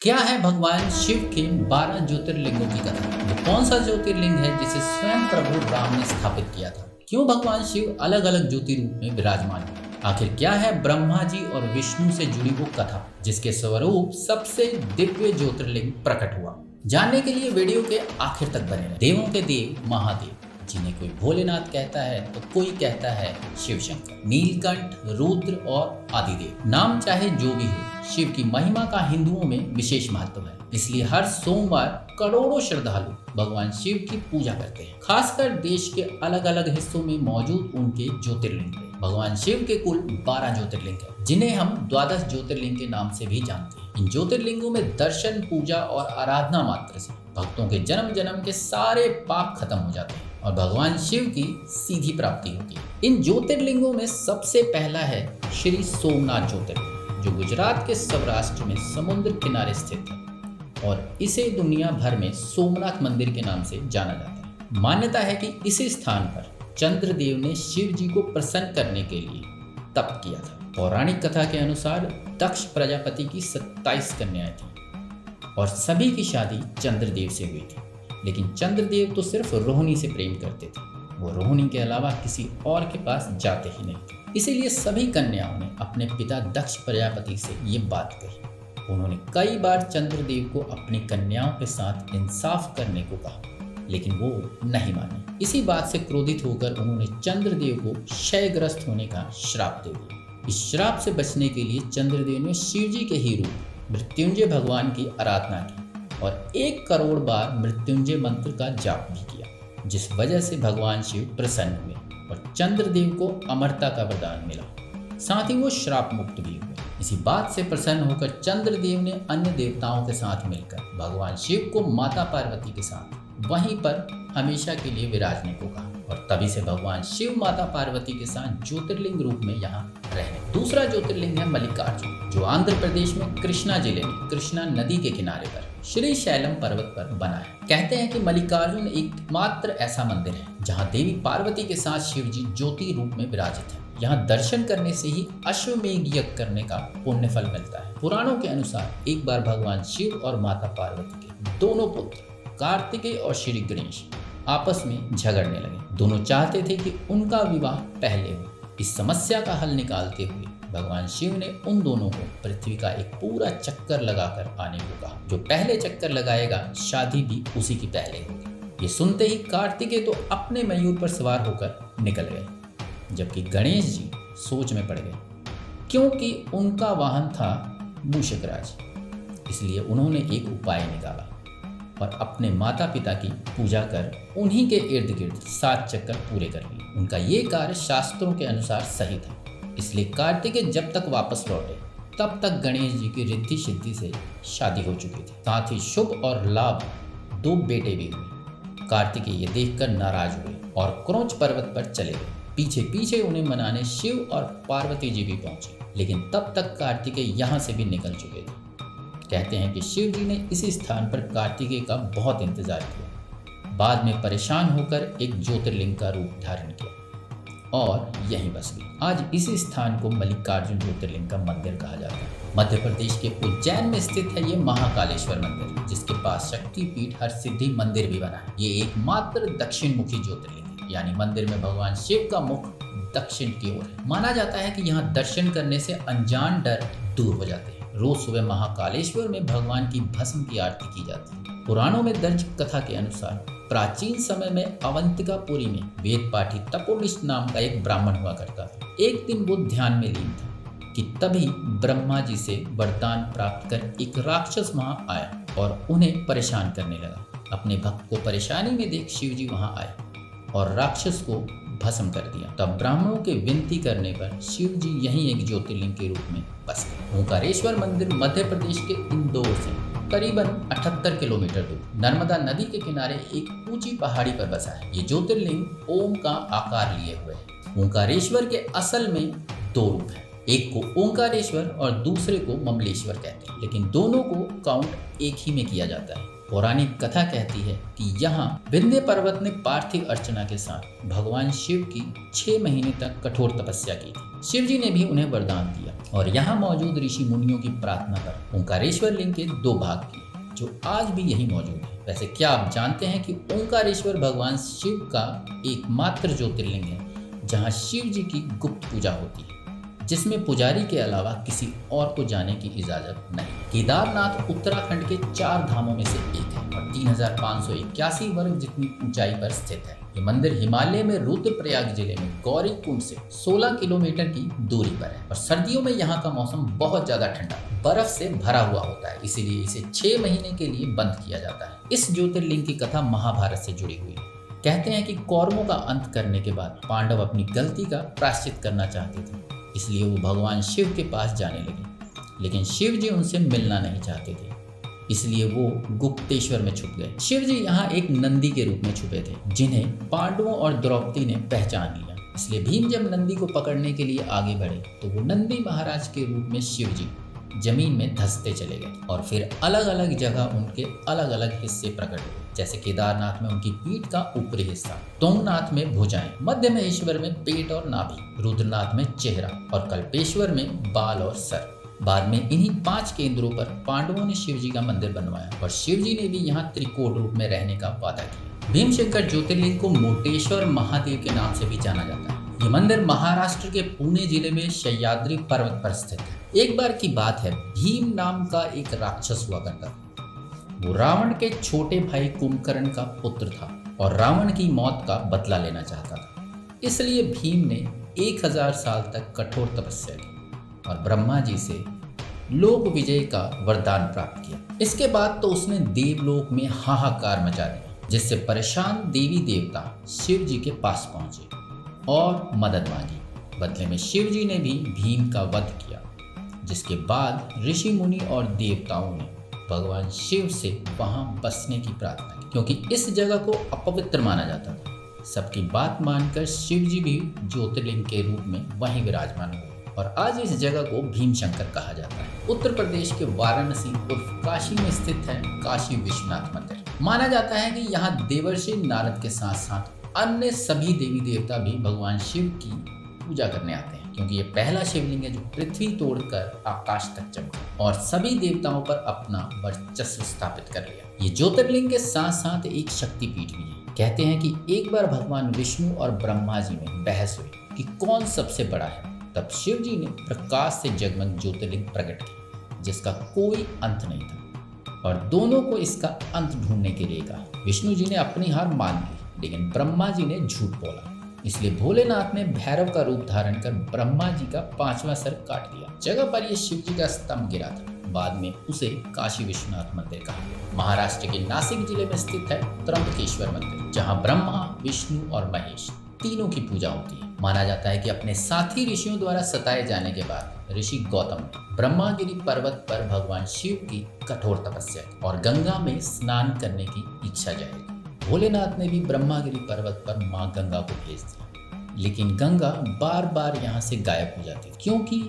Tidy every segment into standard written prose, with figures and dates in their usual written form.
क्या है भगवान शिव के 12 ज्योतिर्लिंगों की कथा? वो कौन सा ज्योतिर्लिंग है जिसे स्वयं प्रभु राम ने स्थापित किया था? क्यों भगवान शिव अलग अलग ज्योति रूप में विराजमान है? आखिर क्या है ब्रह्मा जी और विष्णु से जुड़ी वो कथा जिसके स्वरूप सबसे दिव्य ज्योतिर्लिंग प्रकट हुआ? जानने के लिए वीडियो के आखिर तक बने रहें। देवों के देव महादेव, जिन्हें कोई भोलेनाथ कहता है तो कोई कहता है शिव शंकर, नीलकंठ, रुद्र और आदिदेव। नाम चाहे जो भी हो, शिव की महिमा का हिंदुओं में विशेष महत्व है। इसलिए हर सोमवार करोड़ों श्रद्धालु भगवान शिव की पूजा करते हैं। खासकर देश के अलग अलग हिस्सों में मौजूद उनके ज्योतिर्लिंग हैं। भगवान शिव के कुल 12 ज्योतिर्लिंग हैं, जिन्हें हम द्वादश ज्योतिर्लिंग के नाम से भी जानते हैं। इन ज्योतिर्लिंगों में दर्शन, पूजा और आराधना मात्र से भक्तों के जन्म जन्म के सारे पाप खत्म हो जाते हैं और भगवान शिव की सीधी प्राप्ति होती है। इन ज्योतिर्लिंगों में सबसे पहला है श्री सोमनाथ ज्योतिर्लिंग, जो गुजरात के सौराष्ट्र में समुद्र किनारे स्थित है और इसे दुनिया भर में सोमनाथ मंदिर के नाम से जाना जाता है। मान्यता है कि इस स्थान पर चंद्रदेव ने शिव जी को प्रसन्न करने के लिए तप किया था। पौराणिक कथा के अनुसार दक्ष प्रजापति की 27 कन्याएं थीं और सभी की शादी चंद्रदेव से हुई थी। लेकिन चंद्रदेव तो सिर्फ रोहिणी से प्रेम करते थे, वो रोहिणी के अलावा किसी और के पास जाते ही नहीं थे। इसीलिए सभी कन्याओं ने अपने पिता दक्ष प्रजापति से ये बात कही। उन्होंने कई बार चंद्रदेव को अपनी कन्याओं के साथ इंसाफ करने को कहा, लेकिन वो नहीं माने। इसी बात से क्रोधित होकर उन्होंने चंद्रदेव को क्षयग्रस्त होने का श्राप दे दिया। इस श्राप से बचने के लिए चंद्रदेव ने शिव जी के ही रूप मृत्युंजय भगवान की आराधना की और 1 करोड़ बार मृत्युंजय मंत्र का जाप भी किया, जिस वजह से भगवान शिव प्रसन्न हुए और चंद्रदेव को अमरता का वरदान मिला। साथ ही वो श्राप मुक्त भी हुए। इसी बात से प्रसन्न होकर चंद्रदेव ने अन्य देवताओं के साथ मिलकर भगवान शिव को माता पार्वती के साथ वहीं पर हमेशा के लिए विराजने को कहा और तभी से भगवान शिव माता पार्वती के साथ ज्योतिर्लिंग रूप में यहाँ रहने। दूसरा ज्योतिर्लिंग है मल्लिकार्जुन, जो आंध्र प्रदेश में कृष्णा जिले में कृष्णा नदी के किनारे पर श्री शैलम पर्वत पर बना है। कहते हैं कि मल्लिकार्जुन एकमात्र ऐसा मंदिर है जहाँ देवी पार्वती के साथ शिव जी ज्योति रूप में विराजित है। यहाँ दर्शन करने से ही अश्वमेध यज्ञ करने का पुण्य फल मिलता है। पुराणों के अनुसार एक बार भगवान शिव और माता पार्वती के दोनों पुत्र कार्तिकेय और श्री गणेश आपस में झगड़ने लगे। दोनों चाहते थे कि उनका विवाह पहले हो। इस समस्या का हल निकालते हुए भगवान शिव ने उन दोनों को पृथ्वी का एक पूरा चक्कर लगाकर आने को कहा। जो पहले चक्कर लगाएगा शादी भी उसी की पहले होगी। ये सुनते ही कार्तिकेय तो अपने मयूर पर सवार होकर निकल गए, जबकि गणेश जी सोच में पड़ गए, क्योंकि उनका वाहन था मूषकराज। इसलिए उन्होंने एक उपाय निकाला और अपने माता पिता की पूजा कर उन्हीं के इर्द गिर्द 7 चक्कर पूरे कर लिए। उनका ये कार्य शास्त्रों के अनुसार सही था। इसलिए कार्तिकेय जब तक वापस लौटे तब तक गणेश जी की रिद्धि सिद्धि से शादी हो चुकी थी। साथ ही शुभ और लाभ 2 बेटे भी हुए। कार्तिकेय ये देखकर नाराज हुए और क्रोंच पर्वत पर चले गए। पीछे पीछे उन्हें मनाने शिव और पार्वती जी भी पहुंचे, लेकिन तब तक कार्तिकेय यहाँ से भी निकल चुके थे। कहते हैं कि शिव जी ने इसी स्थान पर कार्तिकेय का बहुत इंतजार किया। बाद में परेशान होकर एक ज्योतिर्लिंग का रूप धारण किया और यहीं बस गए। आज इसी स्थान को मल्लिकार्जुन ज्योतिर्लिंग का मंदिर कहा जाता है। मध्य प्रदेश के उज्जैन में स्थित है ये महाकालेश्वर मंदिर, जिसके पास शक्तिपीठ हरसिद्धि मंदिर भी बना है। ये एकमात्र दक्षिण मुखी ज्योतिर्लिंग है, यानी मंदिर में भगवान शिव का मुख दक्षिण की ओर है। माना जाता है कि यहाँ दर्शन करने से अनजान डर दूर हो जाते हैं। रोज सुबह महाकालेश्वर में भगवान की भस्म की आरती की जाती है। पुराणों में दर्ज कथा के अनुसार प्राचीन समय में अवंतिकापुरी में वेद पाठी तपोनिष्ठ नाम का एक ब्राह्मण हुआ करता था। एक दिन वो ध्यान में लीन था कि तभी ब्रह्मा जी से वरदान प्राप्त कर एक राक्षस वहां आया और उन्हें परेशान करने लगा। अपने भक्त को परेशानी में देख शिव जी वहां आए और राक्षस को भस्म कर दिया। तब ब्राह्मणों के विनती करने पर शिव जी यहीं एक ज्योतिर्लिंग के रूप में बस गए। ओंकारेश्वर मंदिर मध्य प्रदेश के इंदौर से करीबन 78 किलोमीटर दूर नर्मदा नदी के किनारे एक ऊंची पहाड़ी पर बसा है। ये ज्योतिर्लिंग ओम का आकार लिए हुए है। ओंकारेश्वर के असल में 2 रूप हैं। एक को ओंकारेश्वर और दूसरे को ममलेश्वर कहते हैं, लेकिन दोनों को काउंट एक ही में किया जाता है। पौराणिक कथा कहती है कि यहाँ विंध्य पर्वत ने पार्थिव अर्चना के साथ भगवान शिव की 6 महीने तक कठोर तपस्या की थी। शिव जी ने भी उन्हें वरदान दिया और यहाँ मौजूद ऋषि मुनियों की प्रार्थना पर ओंकारेश्वर लिंग के 2 भाग किए जो आज भी यही मौजूद है। वैसे क्या आप जानते हैं कि ओंकारेश्वर भगवान शिव का एकमात्र ज्योतिर्लिंग है जहाँ शिव जी की गुप्त पूजा होती है, जिसमें पुजारी के अलावा किसी और को जाने की इजाजत नहीं। केदारनाथ उत्तराखंड के 4 धामों में से एक है और 3581 वर्ग जितनी ऊंचाई पर स्थित है। ये मंदिर हिमालय में रुद्रप्रयाग जिले में गौरी कुंड से 16 किलोमीटर की दूरी पर है और सर्दियों में यहाँ का मौसम बहुत ज्यादा ठंडा बर्फ से भरा हुआ होता है, इसीलिए इसे 6 महीने के लिए बंद किया जाता है। इस ज्योतिर्लिंग की कथा महाभारत से जुड़ी हुई है। कहते हैं कि कौरवों का अंत करने के बाद पांडव अपनी गलती का प्रायश्चित करना चाहते थे, इसलिए वो भगवान शिव के पास जाने लगे, लेकिन शिव जी उनसे मिलना नहीं चाहते थे, इसलिए वो गुप्तेश्वर में छुप गए। शिव जी यहाँ एक नंदी के रूप में छुपे थे, जिन्हें पांडवों और द्रौपदी ने पहचान लिया। इसलिए भीम जब नंदी को पकड़ने के लिए आगे बढ़े तो वो नंदी महाराज के रूप में शिव जी जमीन में धंसते चले गए और फिर अलग अलग जगह उनके अलग अलग हिस्से प्रकट हुए, जैसे केदारनाथ में उनकी पीठ का ऊपरी हिस्सा, तुंगनाथ में भुजाएं, मध्य महेश्वर में पेट और नाभि, रुद्रनाथ में चेहरा और कल्पेश्वर में बाल और सर। बाद में इन्हीं 5 केंद्रों पर पांडवों ने शिव जी का मंदिर बनवाया और शिव जी ने भी यहाँ त्रिकोण रूप में रहने का वादा किया। भीमशंकर ज्योतिर्लिंग को मोटेश्वर महादेव के नाम से भी जाना जाता है। ये मंदिर महाराष्ट्र के पुणे जिले में सह्याद्री पर्वत पर स्थित है। एक बार की बात है, भीम नाम का एक राक्षस हुआ करता था। वो रावण के छोटे भाई कुंभकर्ण का पुत्र था और रावण की मौत का बदला लेना चाहता था। इसलिए भीम ने 1000 साल तक कठोर तपस्या की और ब्रह्मा जी से लोक विजय का वरदान प्राप्त किया। इसके बाद तो उसने देवलोक में हाहाकार मचा दिया, जिससे परेशान देवी देवता शिव जी के पास पहुंचे और मदद मांगी। बदले में शिव जी ने भी भीम का वध किया, जिसके बाद ऋषि मुनि और देवताओं ने भगवान शिव से वहां बसने की प्रार्थना की, क्योंकि इस जगह को अपवित्र माना जाता था। सबकी बात मानकर शिव जी भी ज्योतिर्लिंग के रूप में वहीं विराजमान हुए और आज इस जगह को भीमशंकर कहा जाता है। उत्तर प्रदेश के वाराणसी उर्फ काशी में स्थित है काशी विश्वनाथ मंदिर। माना जाता है कि यहाँ देवर्षि नारद के साथ साथ अन्य सभी देवी देवता भी भगवान शिव की पूजा करने आते हैं, क्योंकि ये पहला शिवलिंग है जो पृथ्वी तोड़कर आकाश तक चमका और सभी देवताओं पर अपना वर्चस्व स्थापित कर लिया। ये ज्योतिर्लिंग के साथ साथ एक शक्तिपीठ भी है। कहते हैं कि एक बार भगवान विष्णु और ब्रह्मा जी में बहस हुई कि कौन सबसे बड़ा है। तब शिव जी ने प्रकाश से जगमग ज्योतिर्लिंग प्रकट किया, जिसका कोई अंत नहीं था और दोनों को इसका अंत ढूंढने के लिए कहा। विष्णु जी ने अपनी हार मान ली, लेकिन ब्रह्मा जी ने झूठ बोला। इसलिए भोलेनाथ ने भैरव का रूप धारण कर ब्रह्मा जी का 5वां सर काट दिया। जगह पर यह शिव जी का स्तंभ गिरा था। बाद में उसे काशी विश्वनाथ मंदिर कहा गया। महाराष्ट्र के नासिक जिले में स्थित है त्र्यंबकेश्वर मंदिर, जहाँ ब्रह्मा, विष्णु और महेश तीनों की पूजा होती है। माना जाता है कि अपने साथी ऋषियों द्वारा सताए जाने के बाद ऋषि गौतम ब्रह्मागिरी पर्वत पर भगवान शिव की कठोर तपस्या की और गंगा में स्नान करने की इच्छा जाहिर की। भोलेनाथ ने भी ब्रह्मागिरी पर्वत पर मां गंगा को भेज दिया, लेकिन गंगा बार बार यहाँ से गायब हो जाती थी, क्योंकि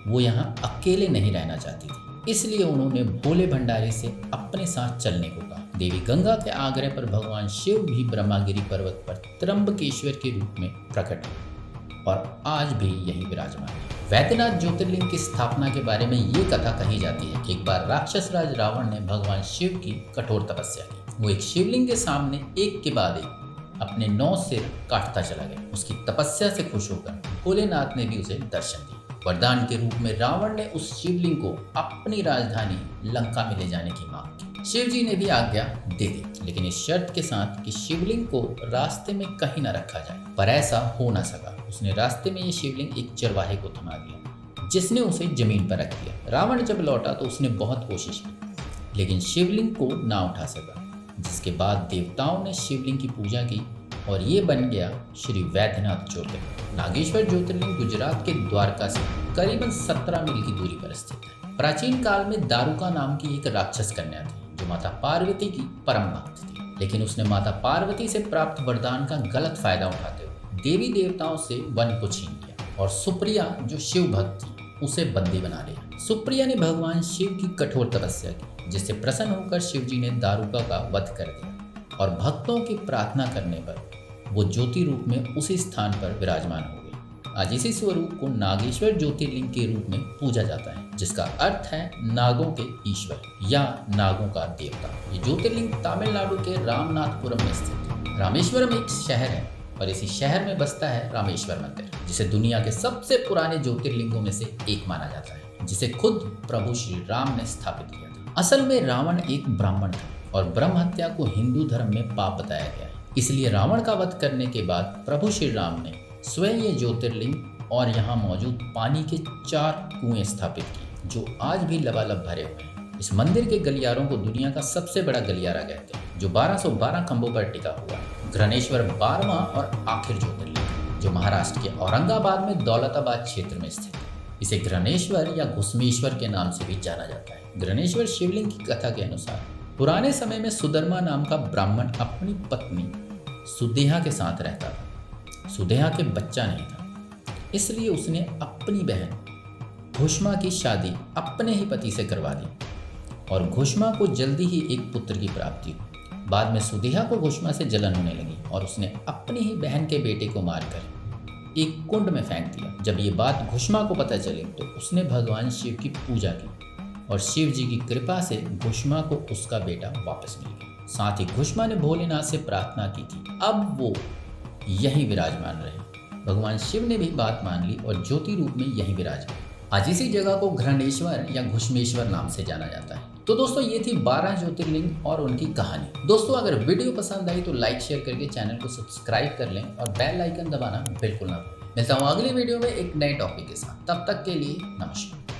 वो यहाँ अकेले नहीं रहना चाहती थी। इसलिए उन्होंने भोले भंडारी से अपने साथ चलने को कहा। देवी गंगा के आग्रह पर भगवान शिव भी ब्रह्मागिरी पर्वत पर त्र्यंबकेश्वर के रूप में प्रकट हुए और आज भी यही विराजमान है। वैद्यनाथ ज्योतिर्लिंग की स्थापना के बारे में ये कथा कही जाती है कि एक बार राक्षस राज रावण ने भगवान शिव की कठोर तपस्या की। वो एक शिवलिंग के सामने एक के बाद एक अपने 9 सिर काटता चला गया। उसकी तपस्या से खुश होकर भोलेनाथ ने भी उसे दर्शन दिया। वरदान के रूप में रावण ने उस शिवलिंग को अपनी राजधानी लंका में ले जाने की मांग की। शिव जी ने भी आज्ञा दे दी, लेकिन इस शर्त के साथ कि शिवलिंग को रास्ते में कहीं न रखा जाए। पर ऐसा हो न सका। उसने रास्ते में ये शिवलिंग एक चरवाहे को थमा दिया, जिसने उसे जमीन पर रख दिया। रावण जब लौटा तो उसने बहुत कोशिश की, लेकिन शिवलिंग को ना उठा सका। जिसके बाद देवताओं ने शिवलिंग की पूजा की और ये बन गया श्री वैद्यनाथ ज्योतिर्लिंग। नागेश्वर ज्योतिर्लिंग गुजरात के द्वारका से करीबन 17 मील की दूरी पर स्थित है। प्राचीन काल में दारुका नाम की एक राक्षस कन्या थी, जो माता पार्वती की परम भक्त थी, लेकिन उसने माता पार्वती से प्राप्त वरदान का गलत फायदा उठाते हुए देवी देवताओं से वन को छीन लिया और सुप्रिया, जो शिव भक्त थी, उसे बंदी बना लिया। सुप्रिया ने भगवान शिव की कठोर तपस्या की, जिससे प्रसन्न होकर शिव जी ने दारुका का वध कर दिया और भक्तों की प्रार्थना करने पर वो ज्योति रूप में उसी स्थान पर विराजमान हो गई। आज इसी स्वरूप को नागेश्वर ज्योतिर्लिंग के रूप में पूजा जाता है, जिसका अर्थ है नागों के ईश्वर या नागों का देवता। ये ज्योतिर्लिंग तमिलनाडु के रामनाथपुरम में स्थित है। रामेश्वरम एक शहर है और इसी शहर में बसता है रामेश्वर मंदिर, जिसे दुनिया के सबसे पुराने ज्योतिर्लिंगों में से एक माना जाता है, जिसे खुद प्रभु श्री राम ने स्थापित किया था। असल में रावण एक ब्राह्मण था और ब्रह्म हत्या को हिंदू धर्म में पाप बताया गया है। इसलिए रावण का वध करने के बाद प्रभु श्री राम ने स्वयं ये ज्योतिर्लिंग और यहाँ मौजूद पानी के 4 कुएं स्थापित किए, जो आज भी लबालब भरे हुए हैं। इस मंदिर के गलियारों को दुनिया का सबसे बड़ा गलियारा कहते हैं, जो 1212 खंभों पर टिका हुआ है। घृणेश्वर 12वां और आखिर ज्योतिर्लिंग, जो महाराष्ट्र के औरंगाबाद में दौलताबाद क्षेत्र में स्थित है। इसे घृणेश्वर या घुसमेश्वर के नाम से भी जाना जाता है। घृणेश्वर शिवलिंग की कथा के अनुसार पुराने समय में सुधर्मा नाम का ब्राह्मण अपनी पत्नी सुदेहा के साथ रहता था। सुदेहा के बच्चा नहीं था, इसलिए उसने अपनी बहन घुष्मा की शादी अपने ही पति से करवा दी और घुष्मा को जल्दी ही एक पुत्र की प्राप्ति हुई। बाद में सुदेहा को घुष्मा से जलन होने लगी और उसने अपनी ही बहन के बेटे को मारकर एक कुंड में फेंक दिया। जब ये बात घुष्मा को पता चली तो उसने भगवान शिव की पूजा की और शिव जी की कृपा से घुष्मा को उसका बेटा वापस मिल गया। साथ ही घुष्मा ने भोलेनाथ से प्रार्थना की थी, अब वो यहीं विराजमान रहे। भगवान शिव ने भी बात मान ली और ज्योति रूप में यहीं विराजमान। आज इसी जगह को घृणेश्वर या घुष्मेश्वर नाम से जाना जाता है। तो दोस्तों, ये थी 12 ज्योतिर्लिंग और उनकी कहानी। दोस्तों, अगर वीडियो पसंद आई तो लाइक शेयर करके चैनल को सब्सक्राइब कर लें और बेल आइकन दबाना बिल्कुल ना भूलें। मिलता हूँ अगली वीडियो में एक नए टॉपिक के साथ। तब तक के लिए नमस्कार।